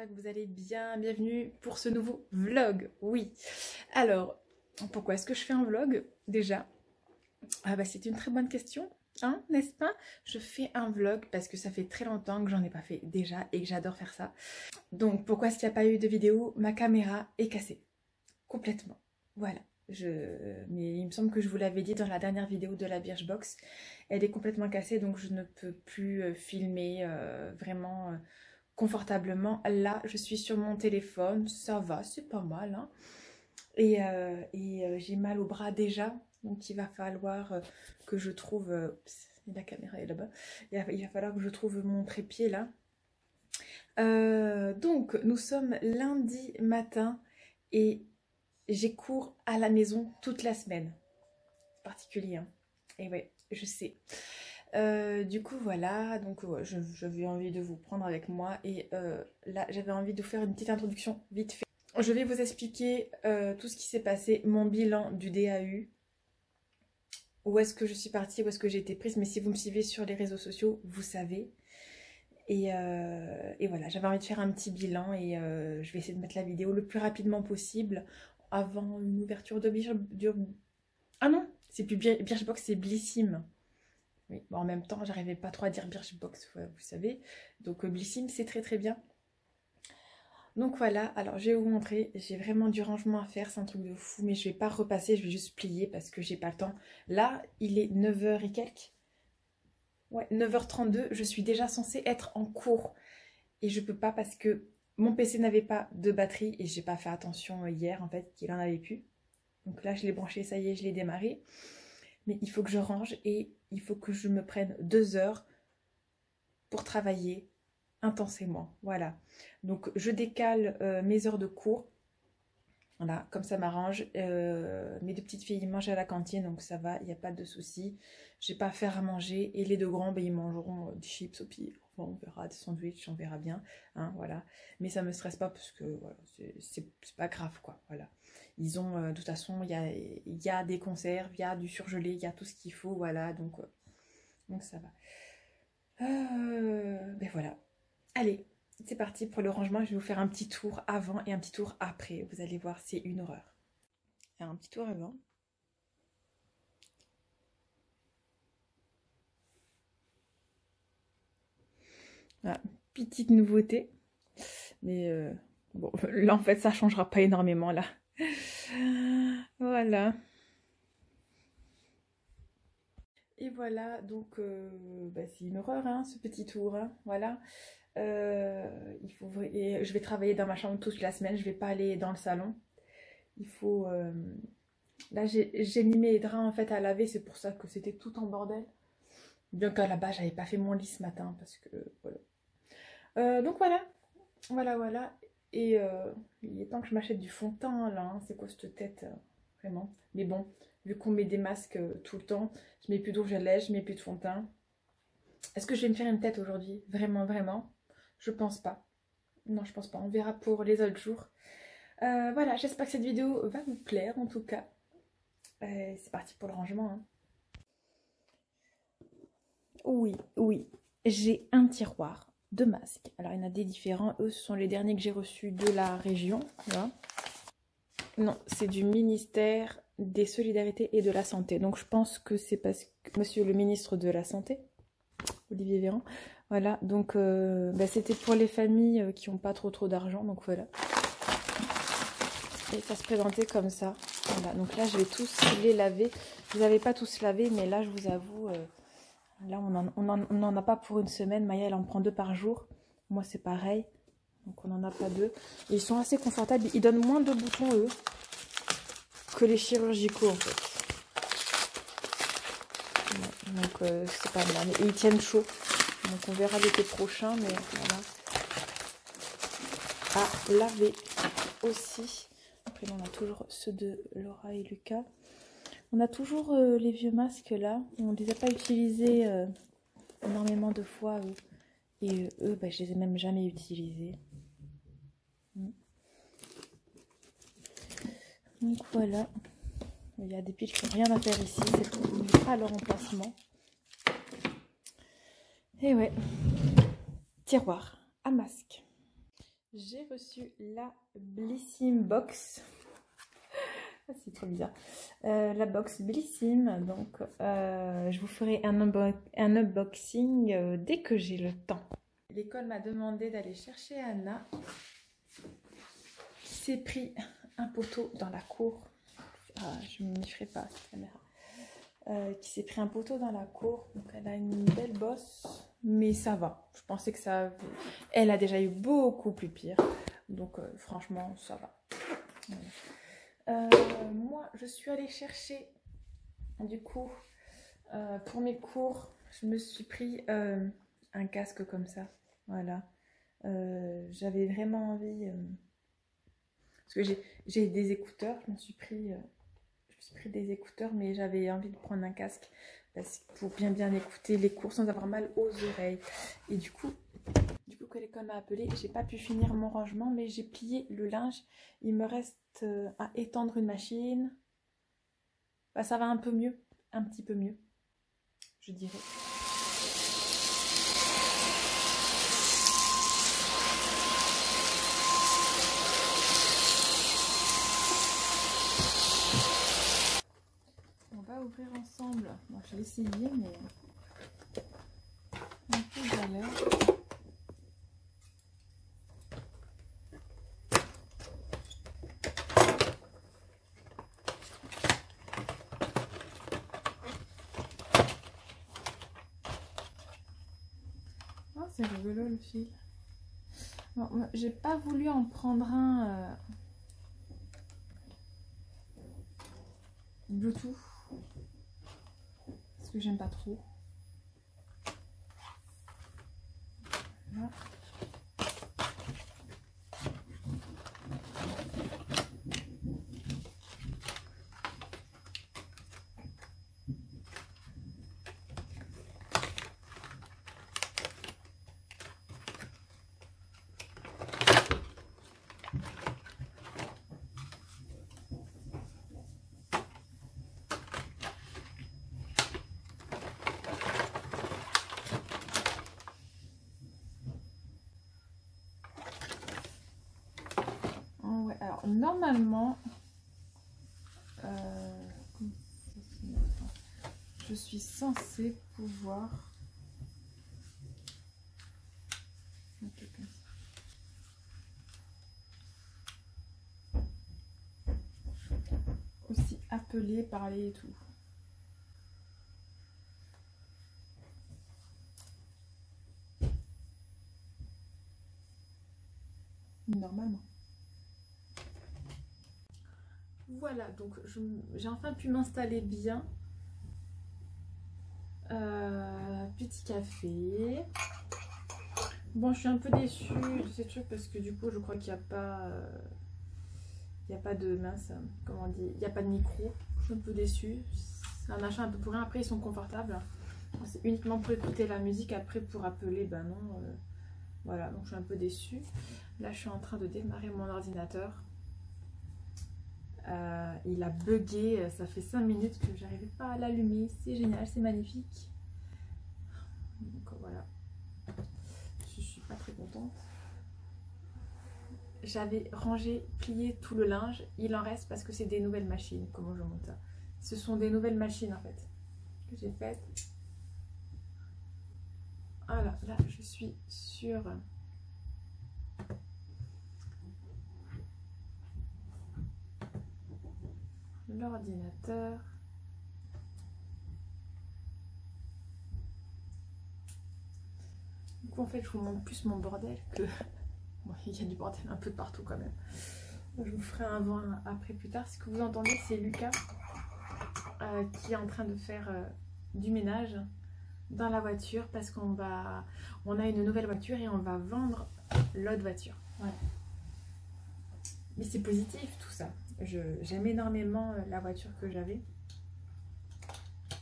j'espère que vous allez bien. Bienvenue pour ce nouveau vlog. Oui, alors, pourquoi est-ce que je fais un vlog déjà? Ah bah c'est une très bonne question, hein, n'est-ce pas? Je fais un vlog parce que ça fait très longtemps que j'en ai pas fait déjà et que j'adore faire ça. Donc pourquoi est-ce qu'il n'y a pas eu de vidéo? Ma caméra est cassée, complètement, voilà. Mais il me semble que je vous l'avais dit dans la dernière vidéo de la Birchbox, elle est complètement cassée, donc je ne peux plus filmer vraiment confortablement. Là je suis sur mon téléphone, ça va, c'est pas mal, hein. Et j'ai mal au bras déjà, donc il va falloir que je trouve, la caméra est là-bas, il va falloir que je trouve mon trépied là. Donc nous sommes lundi matin et j'ai cours à la maison toute la semaine. C'est particulier, hein. Et ouais, je sais. Du coup voilà, donc j'avais envie de vous prendre avec moi et là j'avais envie de vous faire une petite introduction vite fait. Je vais vous expliquer tout ce qui s'est passé, mon bilan du DAU, où est-ce que je suis partie, où est-ce que j'ai été prise, mais si vous me suivez sur les réseaux sociaux, vous savez. Et voilà, j'avais envie de faire un petit bilan et je vais essayer de mettre la vidéo le plus rapidement possible avant une ouverture de Ah non, c'est plus Birchbox, c'est Blissim. Oui, bon, en même temps, j'arrivais pas trop à dire Birchbox, vous savez. Donc Blissim, c'est très très bien. Donc voilà, alors je vais vous montrer, j'ai vraiment du rangement à faire, c'est un truc de fou, mais je vais pas repasser, je vais juste plier parce que j'ai pas le temps. Là, il est 9 h et quelques. Ouais, 9 h 32, je suis déjà censée être en cours. Et je peux pas parce que mon PC n'avait pas de batterie et j'ai pas fait attention hier en fait qu'il en avait plus. Donc là, je l'ai branché, ça y est, je l'ai démarré. Mais il faut que je range et il faut que je me prenne 2 heures pour travailler intensément, voilà. Donc je décale mes heures de cours, voilà, comme ça m'arrange. Mes deux petites filles ils mangent à la cantine, donc ça va, il n'y a pas de souci. J'ai pas à faire à manger et les deux grands, ben, ils mangeront des chips au pire. Enfin, on verra, des sandwichs, on verra bien, hein, voilà. Mais ça me stresse pas parce que voilà, c'est pas grave, quoi, voilà. Ils ont, de toute façon, il y a des conserves, il y a du surgelé, il y a tout ce qu'il faut, voilà, donc ça va. Ben voilà. Allez, c'est parti pour le rangement. Je vais vous faire un petit tour avant et un petit tour après. Vous allez voir, c'est une horreur. Alors, un petit tour avant. Voilà, petite nouveauté. Mais bon, là en fait, ça changera pas énormément là. Voilà. Et voilà, donc bah, c'est une horreur, hein, ce petit tour. Hein, voilà. Je vais travailler dans ma chambre toute la semaine, je vais pas aller dans le salon. Il faut... Là j'ai mis mes draps en fait à laver, c'est pour ça que c'était tout en bordel. Bien qu'à la base j'avais pas fait mon lit ce matin parce que voilà. Donc voilà. Et il est temps que je m'achète du fond de teint là, hein. C'est quoi cette tête vraiment. Mais bon, vu qu'on met des masques tout le temps, je mets plus d'eau à lèvres, je mets plus de fond de teint. Est-ce que je vais me faire une tête aujourd'hui? Vraiment? Je pense pas. Non, je pense pas. On verra pour les autres jours. Voilà, j'espère que cette vidéo va vous plaire en tout cas. C'est parti pour le rangement. Hein. Oui. J'ai un tiroir de masques. Alors, il y en a des différents. Eux, ce sont les derniers que j'ai reçus de la région. Voilà. Non, c'est du ministère des Solidarités et de la Santé. Donc, je pense que c'est parce que monsieur le ministre de la Santé, Olivier Véran, voilà. Donc, bah, c'était pour les familles qui n'ont pas trop d'argent. Donc, voilà. Et ça se présentait comme ça. Voilà, donc là je vais tous les laver. Je ne les avais pas tous lavés, mais là je vous avoue, là on n'en a pas pour une semaine. Maya elle en prend 2 par jour. Moi c'est pareil, donc on n'en a pas 2. Et ils sont assez confortables, ils donnent moins de boutons eux que les chirurgicaux en fait. Ouais, donc c'est pas mal. Et ils tiennent chaud, donc on verra l'été prochain, mais voilà. À laver aussi. Après, on a toujours ceux de Laura et Lucas. On a toujours les vieux masques là. On ne les a pas utilisés énormément de fois. Et eux, bah, je les ai même jamais utilisés. Donc voilà. Il y a des piles qui n'ont rien à faire ici. C'est pas leur emplacement. Et ouais. Tiroir à masque. J'ai reçu la Blissim Box. Ah, c'est trop bizarre. La box Blissim. Donc, je vous ferai un unboxing dès que j'ai le temps. L'école m'a demandé d'aller chercher Anna, qui s'est pris un poteau dans la cour. Ah, je ne m'y ferai pas cette caméra. Qui s'est pris un poteau dans la cour. Donc, elle a une belle bosse, mais ça va. Je pensais que ça... Elle a déjà eu beaucoup plus pire. Donc, franchement, ça va. Moi, je suis allée chercher, du coup, pour mes cours, je me suis pris un casque comme ça. Voilà. J'avais vraiment envie... parce que j'ai des écouteurs, je me suis pris des écouteurs, mais j'avais envie de prendre un casque pour bien écouter les cours sans avoir mal aux oreilles. Et du coup que l'école m'a appelé, j'ai pas pu finir mon rangement, mais j'ai plié le linge. Il me reste à étendre une machine. Bah, ça va un peu mieux, un petit peu mieux, je dirais. On va ouvrir ensemble. Bon, j'ai essayé, mais un peu galère. Oh, c'est rigolo le fil. Bon, j'ai pas voulu en prendre un Bluetooth parce que j'aime pas trop. Voilà. Ouais, alors normalement, je suis censée pouvoir aussi appeler, parler et tout. Normalement. Voilà, donc j'ai enfin pu m'installer bien. Petit café. Bon, je suis un peu déçue de ces trucs parce que du coup, je crois qu'il n'y a pas... il n'y a pas de mince, comment on dit, il n'y a pas de micro. Je suis un peu déçue. C'est un achat un peu pour rien. Après, ils sont confortables. C'est uniquement pour écouter la musique. Après, pour appeler, ben non. Voilà, donc je suis un peu déçue. Là, je suis en train de démarrer mon ordinateur. Il a bugué. Ça fait 5 minutes que j'arrivais pas à l'allumer. C'est génial, c'est magnifique. Donc voilà. Je suis pas très contente. J'avais rangé, plié tout le linge. Il en reste parce que c'est des nouvelles machines. Comment je monte ça? Ce sont des nouvelles machines en fait que j'ai faites. Voilà, là je suis sur l'ordinateur. Du coup en fait je vous montre plus mon bordel que... Bon, il y a du bordel un peu partout quand même. Je vous ferai un avant un après plus tard. Ce que vous entendez, c'est Lucas qui est en train de faire du ménage dans la voiture parce on a une nouvelle voiture et on va vendre l'autre voiture. Voilà. Mais c'est positif tout ça. J'aime énormément la voiture que j'avais.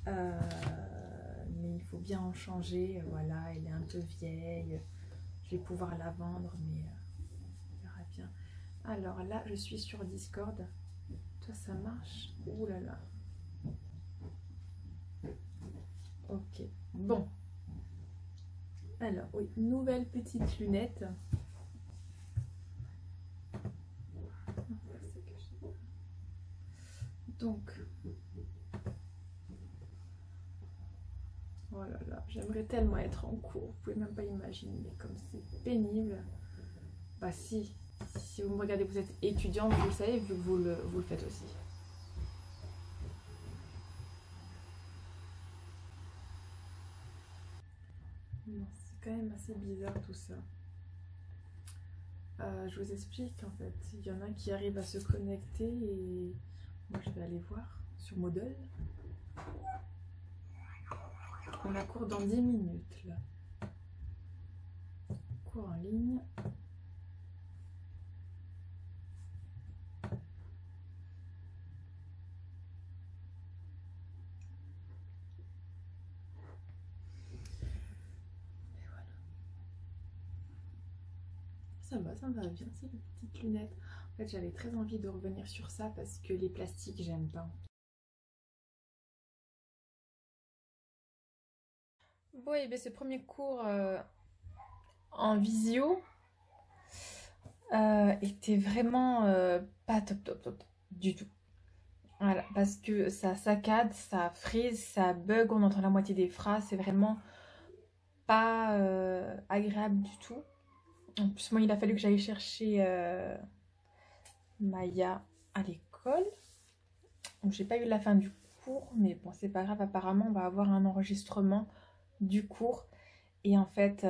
Mais il faut bien en changer. Voilà, elle est un peu vieille. Je vais pouvoir la vendre, mais on verra bien. Alors là, je suis sur Discord. Toi, ça marche? Ouh là là. Ok. Bon. Alors, oui, nouvelle petite lunette. Donc, oh là là, j'aimerais tellement être en cours, vous pouvez même pas imaginer comme c'est pénible. Bah si vous me regardez, vous êtes étudiante, vous le savez, vu que vous le faites aussi. C'est quand même assez bizarre tout ça. Je vous explique en fait, il y en a qui arrivent à se connecter et moi je vais aller voir sur Moodle. On a cours dans 10 minutes là. Cours en ligne. Et voilà. Ça me va bien ces petites lunettes. En fait j'avais très envie de revenir sur ça parce que les plastiques j'aime pas. Bon, et bien ce premier cours en visio était vraiment pas top du tout. Voilà, parce que ça saccade, ça frise, ça bug, on entend la moitié des phrases, c'est vraiment pas agréable du tout. En plus, moi, il a fallu que j'aille chercher Maya à l'école. Donc, j'ai pas eu la fin du cours, mais bon, c'est pas grave. Apparemment, on va avoir un enregistrement du cours. Et en fait,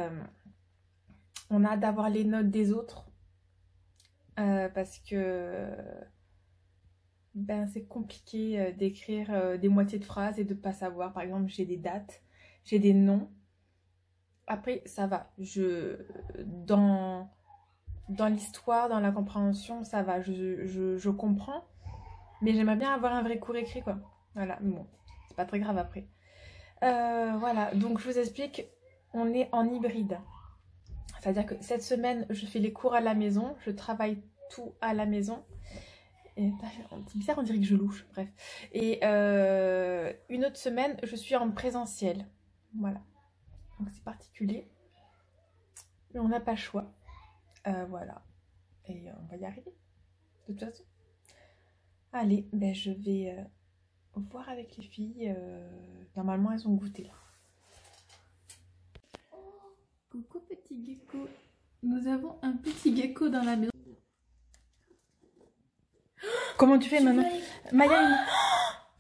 on a hâte d'avoir les notes des autres. Parce que ben, c'est compliqué d'écrire des moitiés de phrases et de pas savoir. Par exemple, j'ai des dates, j'ai des noms. Après, ça va. Dans l'histoire, dans la compréhension, ça va. Je comprends. Mais j'aimerais bien avoir un vrai cours écrit, quoi. Voilà, bon, c'est pas très grave après. Voilà, donc je vous explique, on est en hybride. C'est-à-dire que cette semaine, je fais les cours à la maison, je travaille tout à la maison. C'est bizarre, on dirait que je louche, bref. Et une autre semaine, je suis en présentiel. Voilà. Donc c'est particulier. Mais on n'a pas le choix. Voilà. Et on va y arriver. De toute façon. Allez, ben je vais voir avec les filles. Normalement, elles ont goûté là. Coucou petit gecko. Nous avons un petit gecko dans la maison. Comment tu fais maintenant, Maya?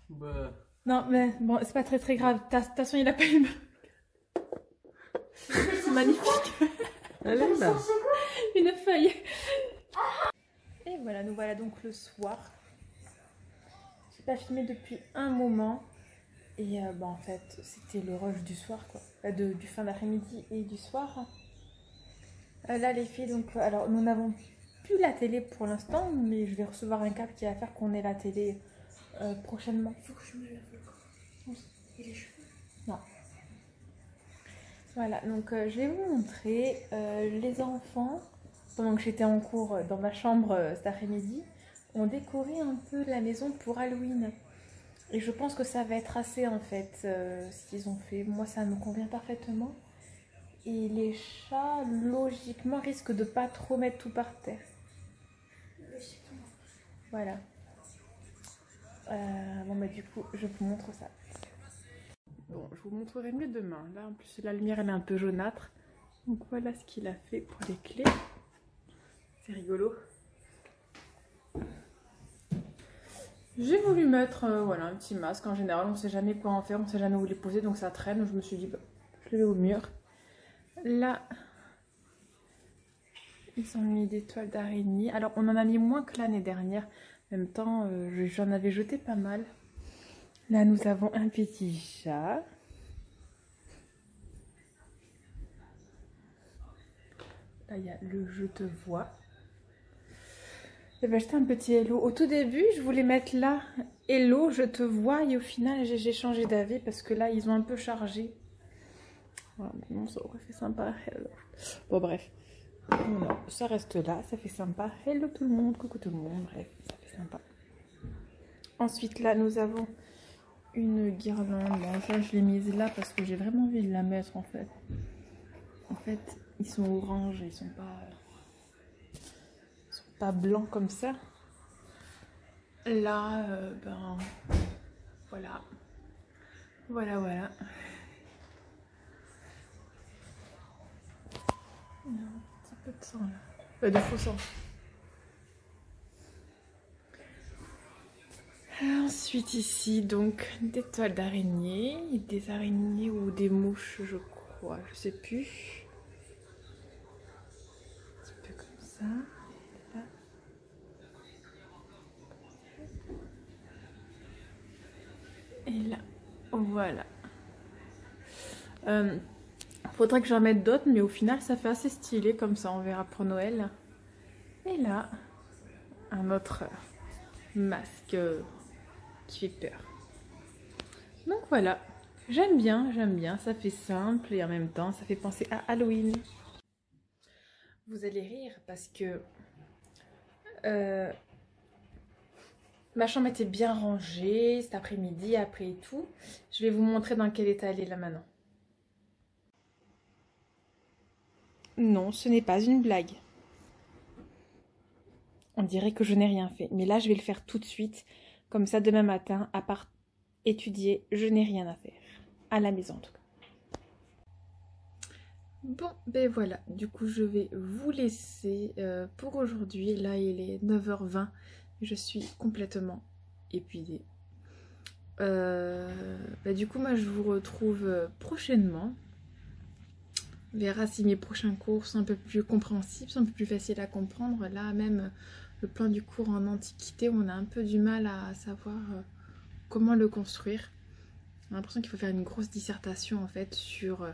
Bah... Non, mais bon, c'est pas très grave. De toute façon, il a pas eu. C'est magnifique. Allez là. Une feuille. Et voilà, nous voilà donc le soir. J'ai pas filmé depuis un moment. Et bah, en fait, c'était le rush du soir, quoi. Du fin d'après-midi et du soir. Là, les filles, donc, alors, nous n'avons plus la télé pour l'instant, mais je vais recevoir un câble qui va faire qu'on ait la télé prochainement. Il faut que je me lave le corps. Et les cheveux. Non. Voilà, donc je vais vous montrer les enfants, pendant que j'étais en cours dans ma chambre cet après-midi, ont décoré un peu la maison pour Halloween. Et je pense que ça va être assez en fait, ce qu'ils ont fait. Moi, ça me convient parfaitement. Et les chats, logiquement, risquent de pas trop mettre tout par terre. Voilà. Bon, bah du coup, je vous montre ça. Bon, je vous montrerai mieux demain. Là, en plus, la lumière, elle est un peu jaunâtre. Donc, voilà ce qu'il a fait pour les clés. C'est rigolo. J'ai voulu mettre voilà, un petit masque. En général, on ne sait jamais quoi en faire, on ne sait jamais où les poser. Donc, ça traîne. Donc, je me suis dit, bah, je le mets au mur. Là, ils ont mis des toiles d'araignée. Alors, on en a mis moins que l'année dernière. En même temps, j'en avais jeté pas mal. Là, nous avons un petit chat. Là, il y a le je te vois. J'avais acheté un petit hello. Au tout début, je voulais mettre là hello, je te vois. Et au final, j'ai changé d'avis parce que là, ils ont un peu chargé. Voilà, bon, ça aurait fait sympa. Hello. Bon, bref. Voilà, ça reste là, ça fait sympa. Hello tout le monde, coucou tout le monde. Bref, ça fait sympa. Ensuite, là, nous avons une guirlande. Bon, ça, je l'ai mise là parce que j'ai vraiment envie de la mettre en fait. En fait, ils sont orange, ils sont pas blancs comme ça. là, ben voilà. Voilà, voilà. Il y a un petit peu de sang là. De faux sang. Ensuite ici, donc des toiles d'araignée, des araignées ou des mouches, je crois, je sais plus. Un petit peu comme ça. Là. Et là, voilà. Faudrait que j'en mette d'autres, mais au final ça fait assez stylé comme ça, on verra pour Noël. Et là, un autre masque qui fait peur. Donc voilà, j'aime bien, ça fait simple et en même temps ça fait penser à Halloween. Vous allez rire parce que ma chambre était bien rangée cet après-midi, après et tout. Je vais vous montrer dans quel état elle est là maintenant. Non, ce n'est pas une blague. On dirait que je n'ai rien fait. Mais là, je vais le faire tout de suite. Comme ça, demain matin, à part étudier, je n'ai rien à faire. À la maison, en tout cas. Bon, ben voilà. Du coup, je vais vous laisser pour aujourd'hui. Là, il est 9h20. Je suis complètement épuisée. Du coup, moi, je vous retrouve prochainement. On verra si mes prochains cours sont un peu plus compréhensibles, sont un peu plus faciles à comprendre. Là, même le plan du cours en Antiquité, on a un peu du mal à savoir comment le construire. On a l'impression qu'il faut faire une grosse dissertation en fait sur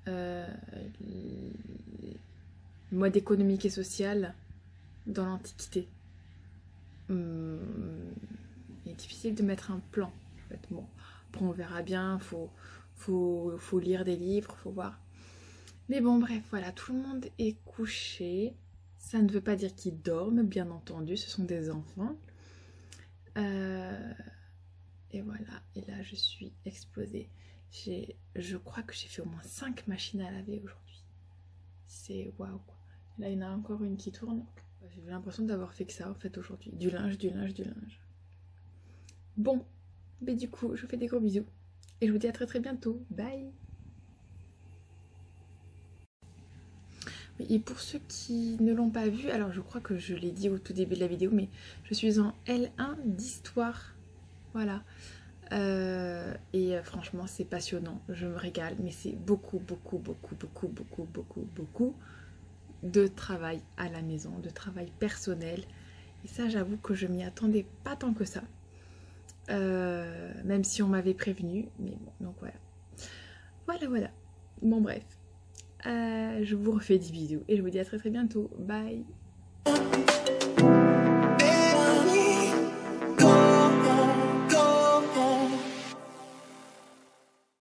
le mode économique et social dans l'Antiquité. Il est difficile de mettre un plan. En fait. Bon, après on verra bien, faut lire des livres, faut voir. Mais bon, bref, voilà, tout le monde est couché. Ça ne veut pas dire qu'ils dorment, bien entendu, ce sont des enfants. Et voilà, et là, je suis explosée. Je crois que j'ai fait au moins 5 machines à laver aujourd'hui. C'est waouh, quoi. Là, il y en a encore une qui tourne. J'ai l'impression d'avoir fait que ça, en fait, aujourd'hui. Du linge, du linge, du linge. Bon, mais du coup, je vous fais des gros bisous. Et je vous dis à très très bientôt. Bye! Et pour ceux qui ne l'ont pas vu, alors je crois que je l'ai dit au tout début de la vidéo, mais je suis en L1 d'histoire. Voilà. Et franchement, c'est passionnant. Je me régale, mais c'est beaucoup de travail à la maison, de travail personnel. Et ça, j'avoue que je m'y attendais pas tant que ça. Même si on m'avait prévenu. Mais bon, donc voilà. Voilà. Bon, bref. Je vous refais des bisous et je vous dis à très très bientôt. Bye!